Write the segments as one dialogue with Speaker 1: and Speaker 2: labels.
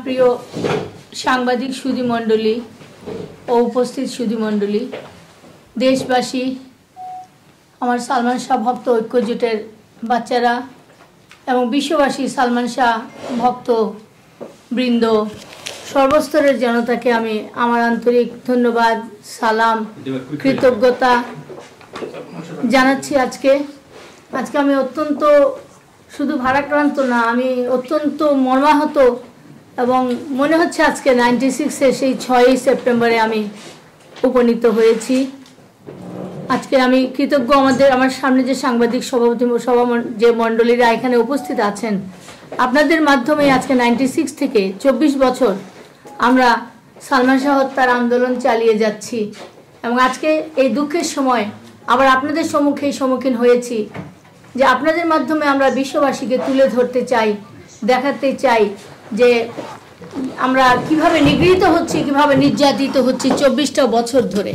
Speaker 1: প্রিয় সাংবাদিক সুধীমণ্ডলী ও উপস্থিত সুধীমণ্ডলী, দেশবাসী, আমার সালমান শাহ ভক্ত ঐক্য জোটের বাচ্চারা এবং বিশ্ববাসী সালমান শাহ ভক্ত বৃন্দ, সর্বস্তরের জনতাকে আমি আমার আন্তরিক ধন্যবাদ, সালাম, কৃতজ্ঞতা জানাচ্ছি। আজকে আমি অত্যন্ত শুধু ভারাক্রান্ত না, আমি অত্যন্ত মর্মাহত এবং মনে হচ্ছে আজকে 96-এ সেই 6ই সেপ্টেম্বরে আমি উপনীত হয়েছি। আজকে আমি কৃতজ্ঞ আমার সামনে যে সাংবাদিক যে মণ্ডলীরা এখানে উপস্থিত আছেন, আপনাদের মাধ্যমে আজকে 96 থেকে 24 বছর আমরা সালমান শাহ হত্যার আন্দোলন চালিয়ে যাচ্ছি এবং আজকে এই দুঃখের সময় আবার আপনাদের সম্মুখীন হয়েছি যে আপনাদের মাধ্যমে আমরা বিশ্ববাসীকে তুলে ধরতে চাই, দেখাতে চাই যে আমরা কিভাবে নিগৃহীত হচ্ছি, কিভাবে নির্যাতিত হচ্ছি 24টা বছর ধরে।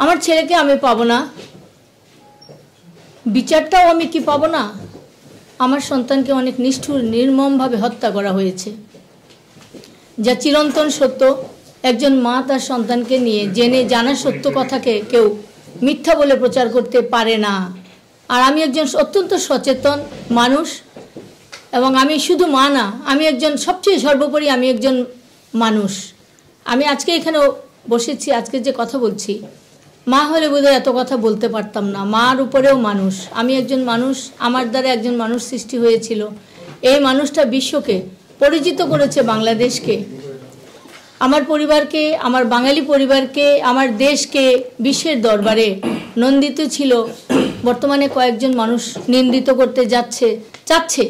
Speaker 1: আমার ছেলেকে আমি পাবো না, বিচারটাও আমি কি পাবো না? আমার সন্তানকে অনেক নিষ্ঠুর নির্মমভাবে হত্যা করা হয়েছে, যা চিরন্তন সত্য। একজন মা তার সন্তানকে নিয়ে জেনে জানা সত্য কথাকে কেউ মিথ্যা বলে প্রচার করতে পারে না। আর আমি একজন অত্যন্ত সচেতন মানুষ এবং আমি শুধু মা না, আমি একজন সবচেয়ে সর্বোপরি আমি একজন মানুষ। আমি আজকে এখানে বসেছি, আজকে যে কথা বলছি, মা হলে বোধহয় এত কথা বলতে পারতাম না। মার উপরেও মানুষ, আমি একজন মানুষ, আমার দ্বারা একজন মানুষ সৃষ্টি হয়েছিল। এই মানুষটা বিশ্বকে পরিচিত করেছে, বাংলাদেশকে, আমার পরিবারকে, আমার বাঙালি পরিবারকে, আমার দেশকে বিশ্বের দরবারে নন্দিত ছিল। বর্তমানে কয়েকজন মানুষ নিন্দিত করতে চাচ্ছে